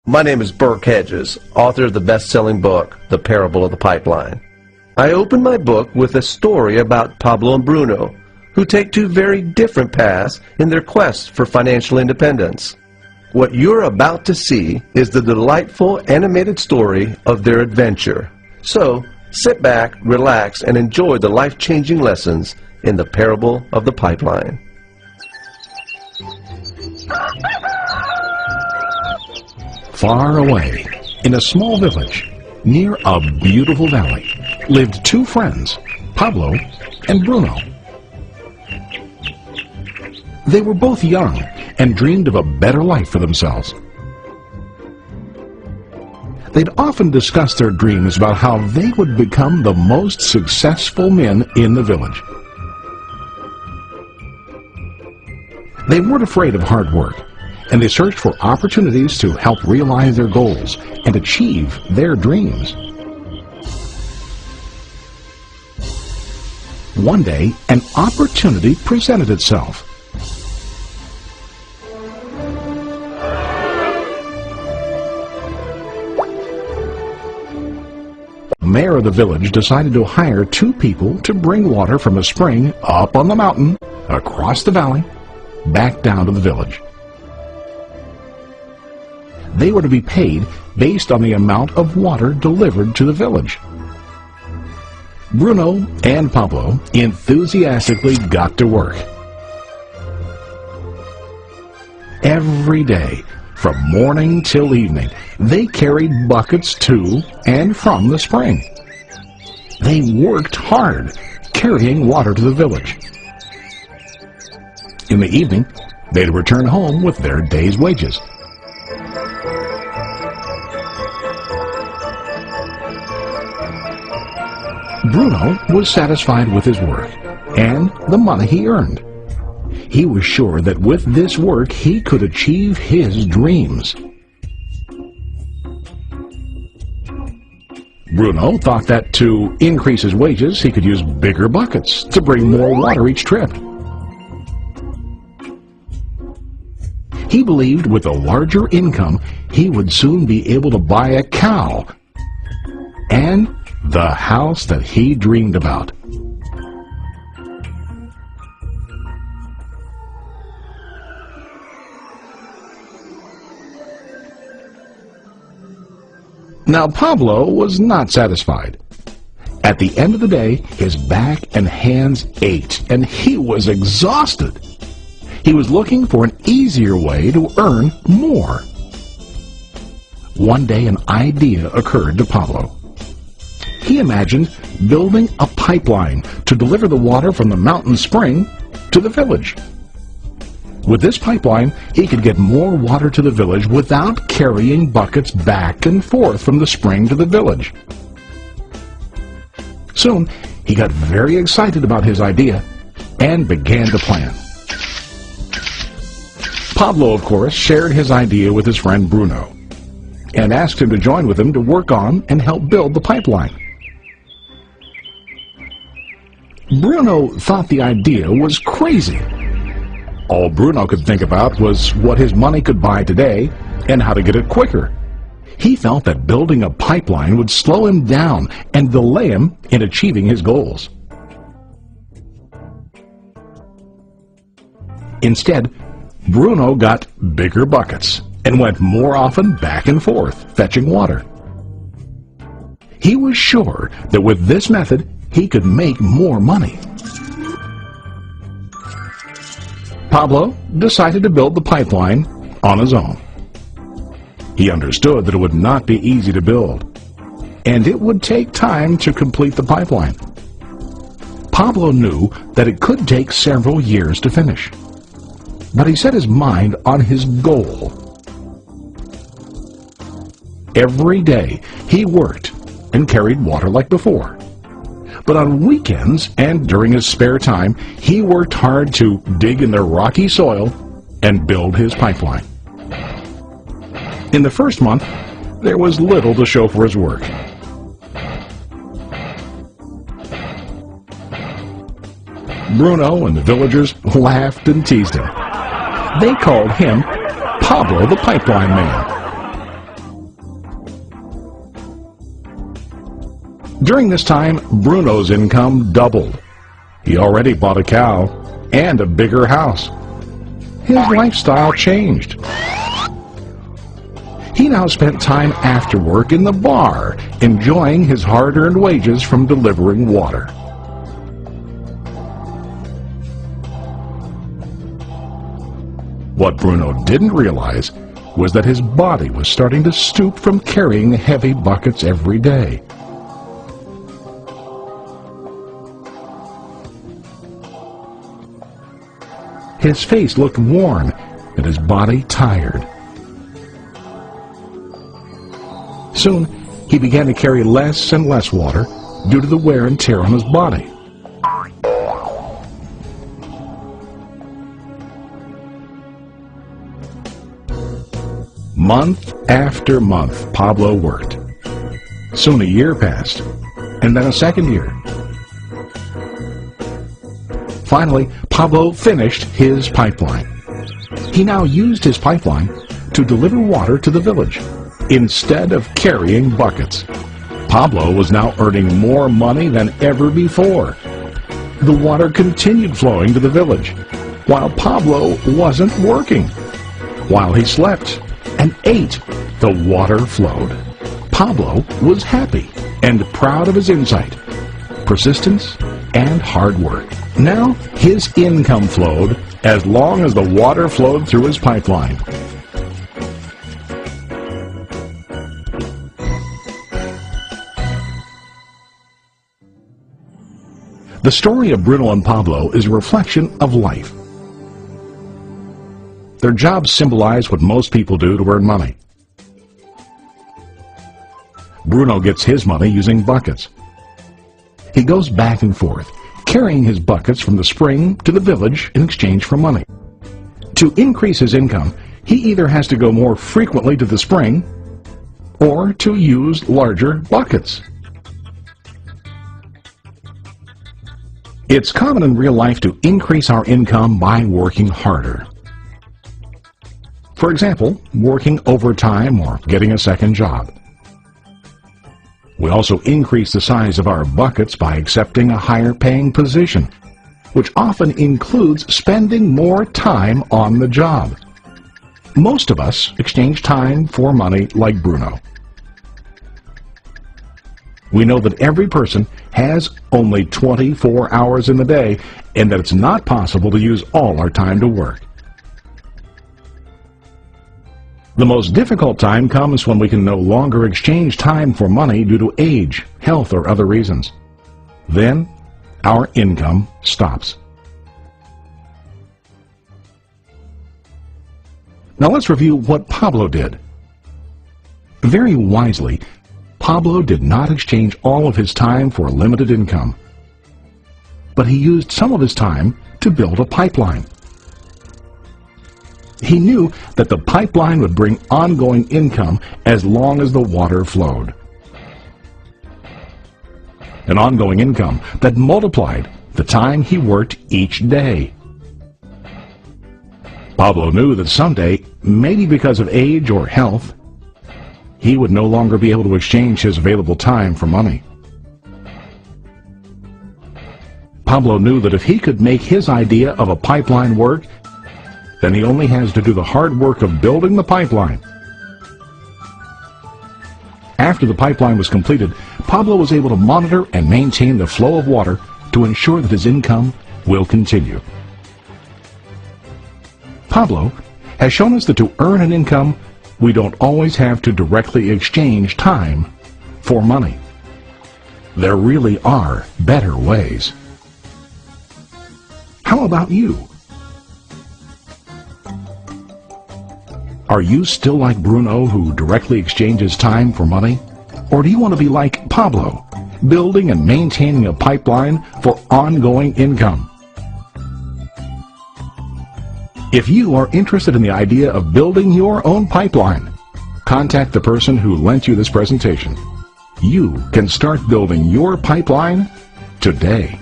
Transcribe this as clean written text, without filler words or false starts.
My name is Burke Hedges, author of the best-selling book, The Parable of the Pipeline. I open my book with a story about Pablo and Bruno, who take two very different paths in their quest for financial independence. What you're about to see is the delightful animated story of their adventure. So, sit back, relax, and enjoy the life-changing lessons in The Parable of the Pipeline. Far away, in a small village, near a beautiful valley, lived two friends, Pablo and Bruno. They were both young and dreamed of a better life for themselves. They'd often discuss their dreams about how they would become the most successful men in the village. They weren't afraid of hard work, and they searched for opportunities to help realize their goals and achieve their dreams. One day, an opportunity presented itself. The mayor of the village decided to hire two people to bring water from a spring up on the mountain, across the valley, back down to the village. They were to be paid based on the amount of water delivered to the village. Bruno and Pablo enthusiastically got to work. Every day, from morning till evening, they carried buckets to and from the spring. They worked hard, carrying water to the village. In the evening, they'd return home with their day's wages. Bruno was satisfied with his work and the money he earned. He was sure that with this work he could achieve his dreams. Bruno thought that to increase his wages he could use bigger buckets to bring more water each trip. He believed with a larger income he would soon be able to buy a cow and the house that he dreamed about. Now Pablo was not satisfied. At the end of the day, his back and hands ached, and he was exhausted. He was looking for an easier way to earn more. One day an idea occurred to Pablo. He imagined building a pipeline to deliver the water from the mountain spring to the village. With this pipeline, he could get more water to the village without carrying buckets back and forth from the spring to the village. Soon, he got very excited about his idea and began to plan. Pablo, of course, shared his idea with his friend Bruno and asked him to join with him to work on and help build the pipeline. Bruno thought the idea was crazy. All Bruno could think about was what his money could buy today and how to get it quicker. He felt that building a pipeline would slow him down and delay him in achieving his goals. Instead, Bruno got bigger buckets and went more often back and forth fetching water. He was sure that with this method he could make more money. Pablo decided to build the pipeline on his own. He understood that it would not be easy to build, and it would take time to complete the pipeline. Pablo knew that it could take several years to finish, but he set his mind on his goal. Every day he worked and carried water like before. But on weekends and during his spare time, he worked hard to dig in the rocky soil and build his pipeline. In the first month, there was little to show for his work. Bruno and the villagers laughed and teased him. They called him Pablo the Pipeline Man. During this time, Bruno's income doubled. He already bought a cow and a bigger house. His lifestyle changed. He now spent time after work in the bar, enjoying his hard-earned wages from delivering water. What Bruno didn't realize was that his body was starting to stoop from carrying heavy buckets every day. His face looked worn and his body tired. Soon, he began to carry less and less water due to the wear and tear on his body. Month after month, Pablo worked. Soon a year passed, and then a second year. Finally, Pablo finished his pipeline. He now used his pipeline to deliver water to the village instead of carrying buckets. Pablo was now earning more money than ever before. The water continued flowing to the village, while Pablo wasn't working. While he slept and ate, the water flowed. Pablo was happy and proud of his insight, persistence, and hard work. Now his income flowed as long as the water flowed through his pipeline. The story of Bruno and Pablo is a reflection of life. Their jobs symbolize what most people do to earn money. Bruno gets his money using buckets. He goes back and forth, carrying his buckets from the spring to the village in exchange for money. To increase his income, he either has to go more frequently to the spring or to use larger buckets. It's common in real life to increase our income by working harder. For example, working overtime or getting a second job. We also increase the size of our buckets by accepting a higher paying position, which often includes spending more time on the job. Most of us exchange time for money like Bruno. We know that every person has only 24 hours in the day and that it's not possible to use all our time to work. The most difficult time comes when we can no longer exchange time for money due to age, health, or other reasons. Then, our income stops. Now let's review what Pablo did. Very wisely, Pablo did not exchange all of his time for limited income, but he used some of his time to build a pipeline. He knew that the pipeline would bring ongoing income as long as the water flowed. An ongoing income that multiplied the time he worked each day. Pablo knew that someday, maybe because of age or health, he would no longer be able to exchange his available time for money. Pablo knew that if he could make his idea of a pipeline work, then he only has to do the hard work of building the pipeline. After the pipeline was completed, Pablo was able to monitor and maintain the flow of water to ensure that his income will continue. Pablo has shown us that to earn an income, we don't always have to directly exchange time for money. There really are better ways. How about you? Are you still like Bruno, who directly exchanges time for money? Or do you want to be like Pablo, building and maintaining a pipeline for ongoing income? If you are interested in the idea of building your own pipeline, contact the person who lent you this presentation. You can start building your pipeline today.